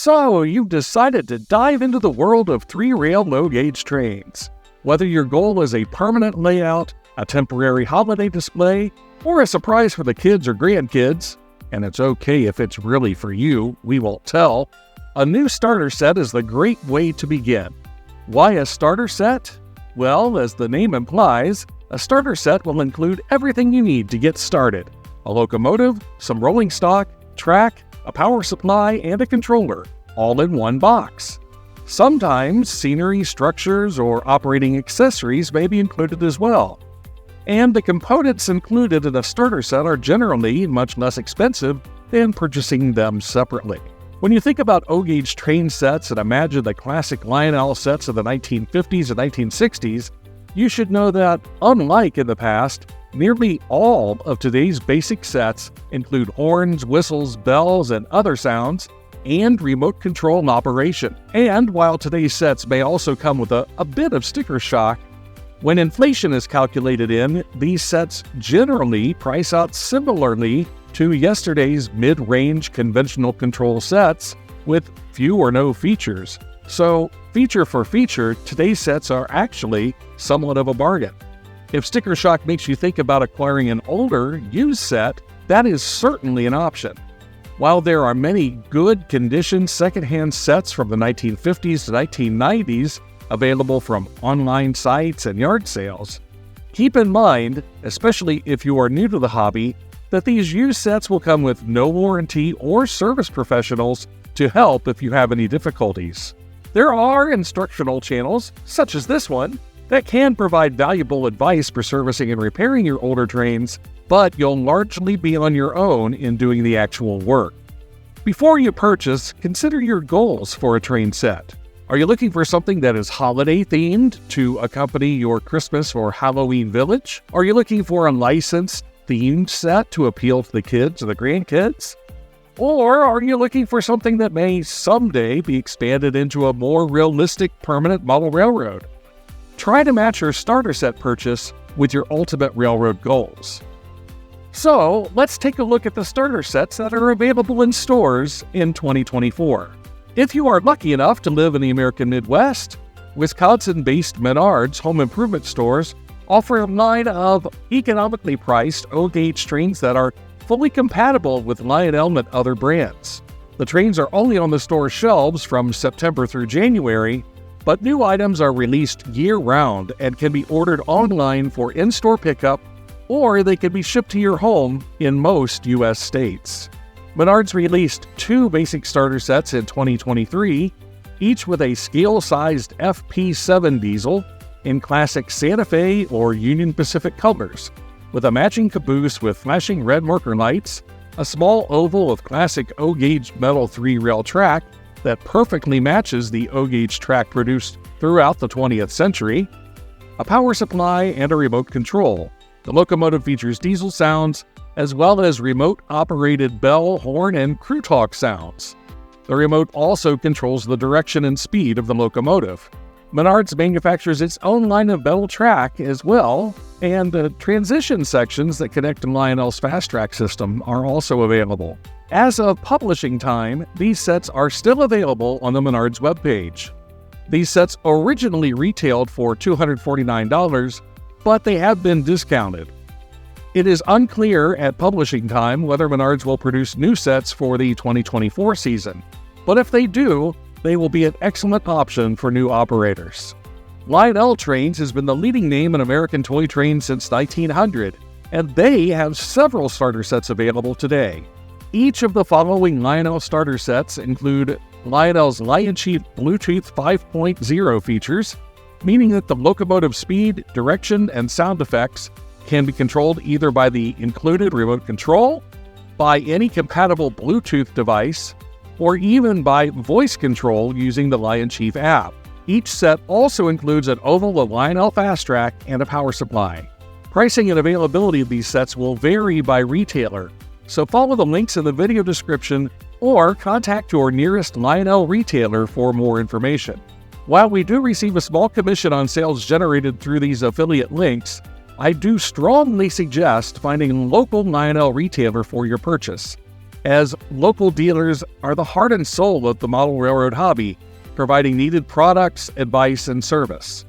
So, you've decided to dive into the world of three-rail low-gauge trains. Whether your goal is a permanent layout, a temporary holiday display, or a surprise for the kids or grandkids, and it's okay if it's really for you, we won't tell, a new starter set is the great way to begin. Why a starter set? Well, as the name implies, a starter set will include everything you need to get started. A locomotive, some rolling stock, track, a power supply, and a controller, all in one box. Sometimes scenery, structures, or operating accessories may be included as well. And the components included in a starter set are generally much less expensive than purchasing them separately. When you think about O-gauge train sets and imagine the classic Lionel sets of the 1950s and 1960s, you should know that, unlike in the past, nearly all of today's basic sets include horns, whistles, bells, and other sounds, and remote control and operation. And while today's sets may also come with a bit of sticker shock, when inflation is calculated in, these sets generally price out similarly to yesterday's mid-range conventional control sets with few or no features. So, feature for feature, today's sets are actually somewhat of a bargain. If sticker shock makes you think about acquiring an older, used set, that is certainly an option. While there are many good condition secondhand sets from the 1950s to 1990s available from online sites and yard sales, keep in mind, especially if you are new to the hobby, that these used sets will come with no warranty or service professionals to help if you have any difficulties. There are instructional channels, such as this one, that can provide valuable advice for servicing and repairing your older trains, but you'll largely be on your own in doing the actual work. Before you purchase, consider your goals for a train set. Are you looking for something that is holiday-themed to accompany your Christmas or Halloween village? Are you looking for a licensed, themed set to appeal to the kids or the grandkids? Or are you looking for something that may someday be expanded into a more realistic permanent model railroad? Try to match your starter set purchase with your ultimate railroad goals. So, let's take a look at the starter sets that are available in stores in 2024. If you are lucky enough to live in the American Midwest, Wisconsin-based Menards home improvement stores offer a line of economically priced O-gauge trains that are fully compatible with Lionel and other brands. The trains are only on the store shelves from September through January, but new items are released year-round and can be ordered online for in-store pickup, or they can be shipped to your home in most U.S. states. Menards released 2 basic starter sets in 2023, each with a scale-sized FP7 diesel in classic Santa Fe or Union Pacific colors, with a matching caboose with flashing red marker lights, a small oval of classic O-gauge metal 3-rail track that perfectly matches the O-gauge track produced throughout the 20th century, a power supply, and a remote control. The locomotive features diesel sounds, as well as remote-operated bell, horn, and crew talk sounds. The remote also controls the direction and speed of the locomotive. Menards manufactures its own line of metal track as well, and the transition sections that connect to Lionel's fast track system are also available. As of publishing time, these sets are still available on the Menards webpage. These sets originally retailed for $249, but they have been discounted. It is unclear at publishing time whether Menards will produce new sets for the 2024 season, but if they do, they will be an excellent option for new operators. Lionel Trains has been the leading name in American toy trains since 1900, and they have several starter sets available today. Each of the following Lionel starter sets include Lionel's Lion Chief Bluetooth 5.0 features, meaning that the locomotive speed, direction, and sound effects can be controlled either by the included remote control, by any compatible Bluetooth device, or even by voice control using the Lion Chief app. Each set also includes an oval of Lionel Fast Track and a power supply. Pricing and availability of these sets will vary by retailer, so follow the links in the video description or contact your nearest Lionel retailer for more information. While we do receive a small commission on sales generated through these affiliate links, I do strongly suggest finding a local Lionel retailer for your purchase. as local dealers are the heart and soul of the model railroad hobby, providing needed products, advice, and service.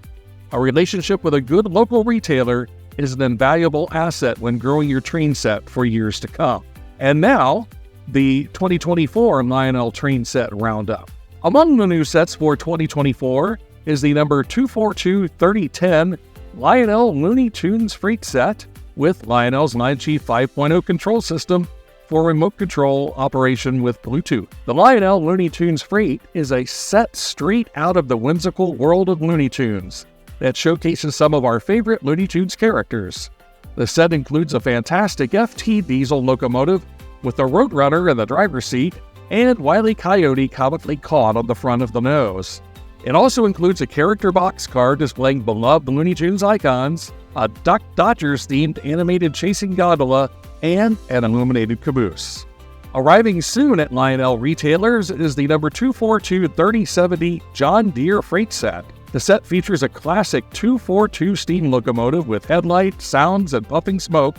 A relationship with a good local retailer is an invaluable asset when growing your train set for years to come. And now, the 2024 Lionel train set roundup. Among the new sets for 2024 is the number 242-3010 Lionel Looney Tunes Freight Set with Lionel's Line Chief 5.0 control system for remote control operation with Bluetooth. The Lionel Looney Tunes Freight is a set straight out of the whimsical world of Looney Tunes that showcases some of our favorite Looney Tunes characters. The set includes a fantastic FT diesel locomotive with a Roadrunner in the driver's seat and Wile E. Coyote comically caught on the front of the nose. It also includes a character boxcar displaying beloved Looney Tunes icons, a Duck Dodgers-themed animated chasing gondola, and an illuminated caboose. Arriving soon at Lionel retailers is the number 242-3070 John Deere Freight Set. The set features a classic 242 steam locomotive with headlight, sounds, and puffing smoke,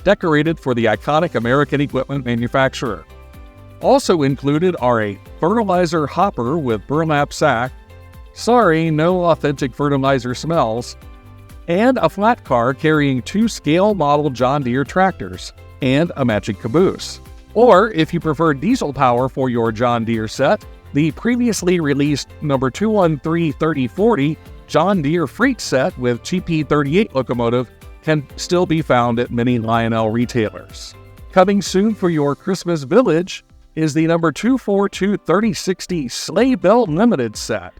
decorated for the iconic American equipment manufacturer. Also included are a fertilizer hopper with burlap sack, sorry, no authentic fertilizer smells, and a flat car carrying 2 scale model John Deere tractors, and a matching caboose. Or, if you prefer diesel power for your John Deere set, the previously released number 213-3040 John Deere Freight Set with GP38 locomotive can still be found at many Lionel retailers. Coming soon for your Christmas village is the number 242-3060 Sleigh Bell Limited Set.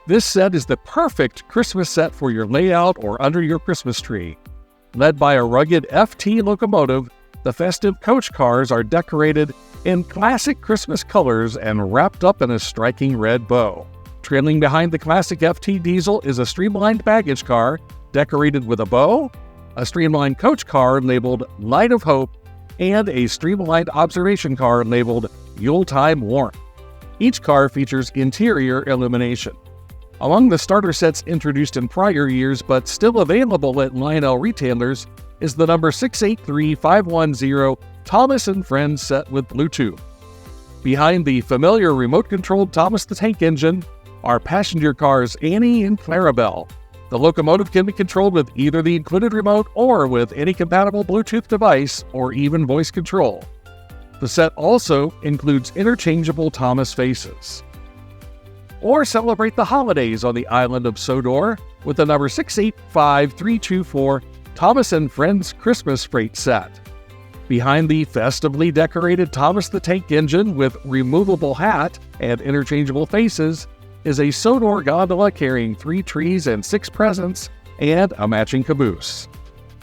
This set is the perfect Christmas set for your layout or under your Christmas tree. Led by a rugged FT locomotive, the festive coach cars are decorated in classic Christmas colors and wrapped up in a striking red bow. Trailing behind the classic FT diesel is a streamlined baggage car decorated with a bow, a streamlined coach car labeled Light of Hope, and a streamlined observation car labeled Yuletime Warmth. Each car features interior illumination. Among the starter sets introduced in prior years but still available at Lionel retailers is the number 683-510 Thomas & Friends set with Bluetooth. Behind the familiar remote-controlled Thomas the Tank Engine are passenger cars Annie and Clarabelle. The locomotive can be controlled with either the included remote or with any compatible Bluetooth device or even voice control. The set also includes interchangeable Thomas faces. Or celebrate the holidays on the island of Sodor with the number 685-324 Thomas & Friends Christmas Freight Set. Behind the festively decorated Thomas the Tank Engine with removable hat and interchangeable faces is a Sodor gondola carrying 3 trees and 6 presents and a matching caboose.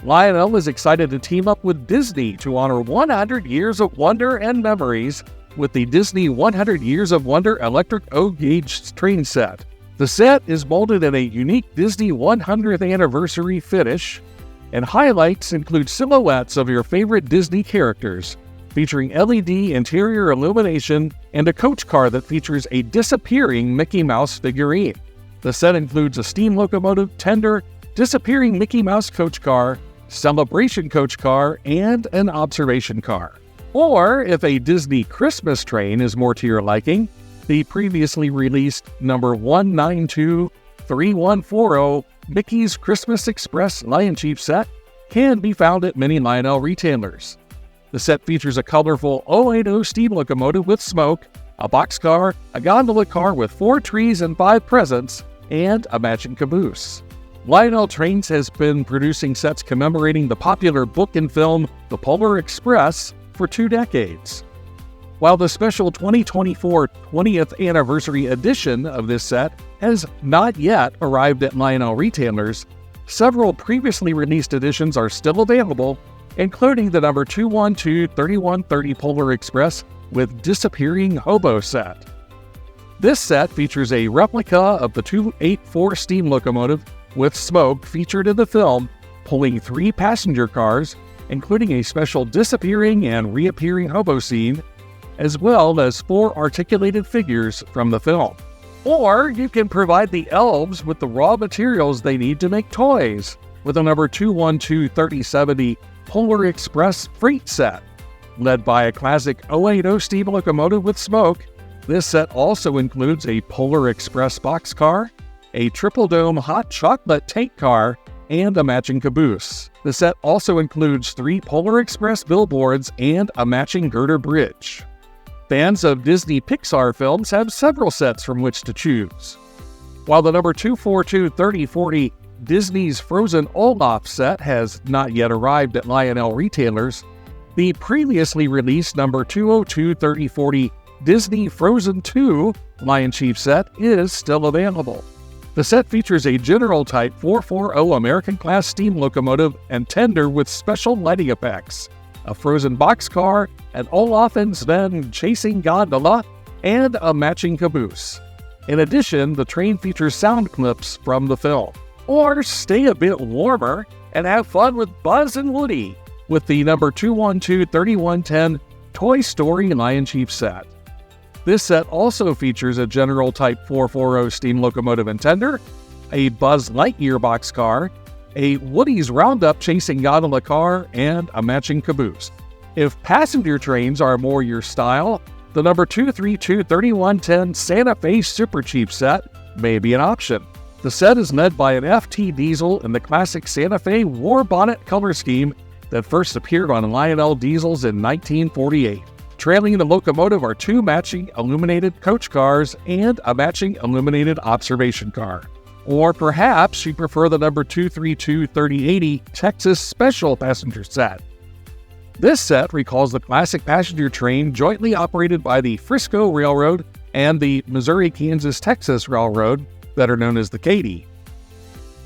Lionel is excited to team up with Disney to honor 100 years of wonder and memories with the Disney 100 Years of Wonder Electric O-Gauge train set. The set is molded in a unique Disney 100th anniversary finish, and highlights include silhouettes of your favorite Disney characters, featuring LED interior illumination and a coach car that features a disappearing Mickey Mouse figurine. The set includes a steam locomotive, tender, disappearing Mickey Mouse coach car, celebration coach car, and an observation car. Or, if a Disney Christmas train is more to your liking, the previously released number 192-3140 Mickey's Christmas Express Lion Chief set can be found at many Lionel retailers. The set features a colorful 080 steam locomotive with smoke, a boxcar, a gondola car with 4 trees and 5 presents, and a matching caboose. Lionel Trains has been producing sets commemorating the popular book and film The Polar Express for 2 decades. While the special 2024 20th anniversary edition of this set has not yet arrived at Lionel retailers, several previously released editions are still available, including the number 212-3130 Polar Express with Disappearing Hobo set. This set features a replica of the 284 steam locomotive with smoke featured in the film, pulling 3 passenger cars, including a special disappearing and reappearing hobo scene, as well as 4 articulated figures from the film. Or you can provide the elves with the raw materials they need to make toys with a number 212-3070 Polar Express Freight Set. Led by a classic 080 steam locomotive with smoke, this set also includes a Polar Express boxcar, a Triple Dome hot chocolate tank car, and a matching caboose. The set also includes 3 Polar Express billboards and a matching girder bridge. Fans of Disney Pixar films have several sets from which to choose. While the number 242-3040 Disney's Frozen Olaf set has not yet arrived at Lionel retailers, the previously released number 202-3040 Disney Frozen 2 Lion Chief set is still available. The set features a General Type 440 American-class steam locomotive and tender with special lighting effects, a Frozen boxcar, an Olaf and Sven chasing gondola, and a matching caboose. In addition, the train features sound clips from the film. Or stay a bit warmer and have fun with Buzz and Woody with the number 212-3110 Toy Story Lion Chief set. This set also features a General Type 440 steam locomotive and tender, a Buzz Lightyear boxcar, a Woody's Roundup chasing gondola car, and a matching caboose. If passenger trains are more your style, the number 232-3110 Santa Fe Super Chief set may be an option. The set is led by an FT diesel in the classic Santa Fe war bonnet color scheme that first appeared on Lionel diesels in 1948. Trailing the locomotive are 2 matching illuminated coach cars and a matching illuminated observation car. Or perhaps you prefer the number 232-3080 Texas Special Passenger set. This set recalls the classic passenger train jointly operated by the Frisco Railroad and the Missouri-Kansas-Texas Railroad, better known as the Katy.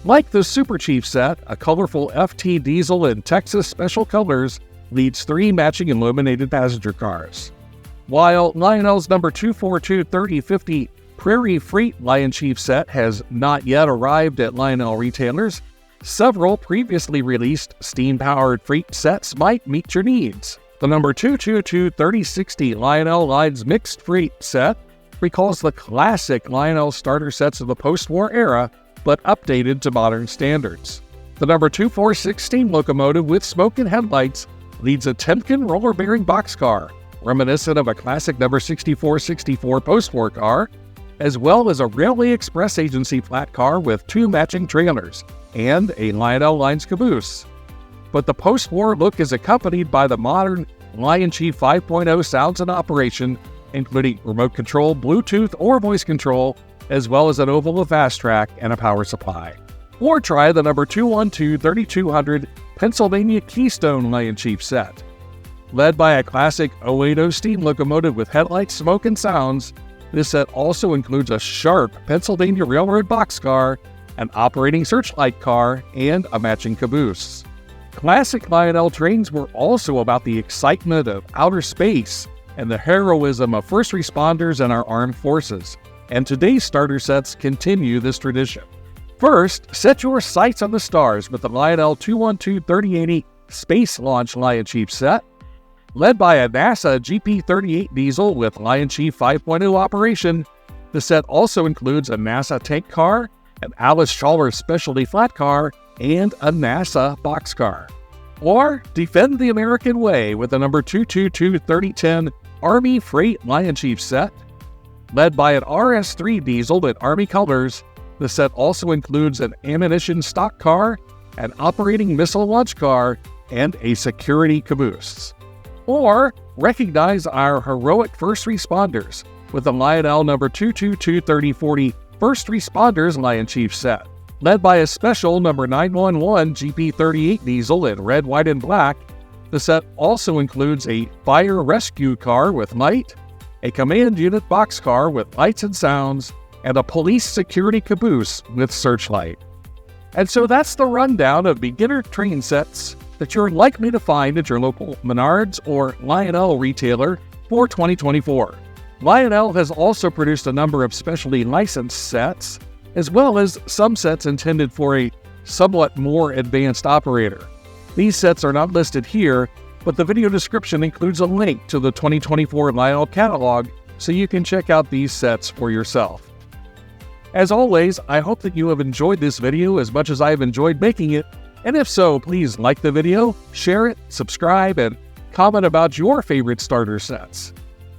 Like the Super Chief set, a colorful FT diesel in Texas Special colors leads 3 matching illuminated passenger cars. While Lionel's number 242-3050 Prairie Freight Lion Chief set has not yet arrived at Lionel retailers, several previously released steam-powered freight sets might meet your needs. The number 222-3060 Lionel Lines Mixed Freight set recalls the classic Lionel starter sets of the post-war era, but updated to modern standards. The number 246 steam locomotive with smoke and headlights leads a Temkin roller-bearing boxcar, reminiscent of a classic number 6464 post-war car, as well as a Railway Express Agency flat car with 2 matching trailers, and a Lionel Lines caboose. But the post-war look is accompanied by the modern Lion Chief 5.0 sounds and operation, including remote control, Bluetooth, or voice control, as well as an oval of fast track and a power supply. Or try the number 212-3200 Pennsylvania Keystone Lion Chief set. Led by a classic 080 steam locomotive with headlights, smoke, and sounds, this set also includes a sharp Pennsylvania Railroad boxcar, an operating searchlight car, and a matching caboose. Classic Lionel trains were also about the excitement of outer space and the heroism of first responders and our armed forces, and today's starter sets continue this tradition. First, set your sights on the stars with the Lionel 212-3080 Space Launch Lion Chief set. Led by a NASA GP38 diesel with Lion Chief 5.0 operation, the set also includes a NASA tank car, an Alice Schaller specialty flat car, and a NASA boxcar. Or defend the American way with the number 222-3010 Army Freight Lion Chief set. Led by an RS3 diesel in Army colors, the set also includes an ammunition stock car, an operating missile launch car, and a security caboose. Or recognize our heroic first responders with the Lionel number 222-3040 First Responders Lion Chief set. Led by a special number 911 GP38 diesel in red, white, and black, the set also includes a fire rescue car with light, a command unit boxcar with lights and sounds, and a police security caboose with searchlight. And so that's the rundown of beginner train sets that you're likely to find at your local Menards or Lionel retailer for 2024. Lionel has also produced a number of specialty licensed sets, as well as some sets intended for a somewhat more advanced operator. These sets are not listed here, but the video description includes a link to the 2024 Lionel catalog so you can check out these sets for yourself. As always, I hope that you have enjoyed this video as much as I have enjoyed making it, and if so, please like the video, share it, subscribe, and comment about your favorite starter sets.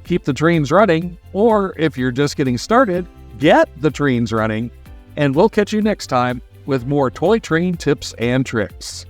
Keep the trains running, or if you're just getting started, get the trains running. And we'll catch you next time with more toy train tips and tricks.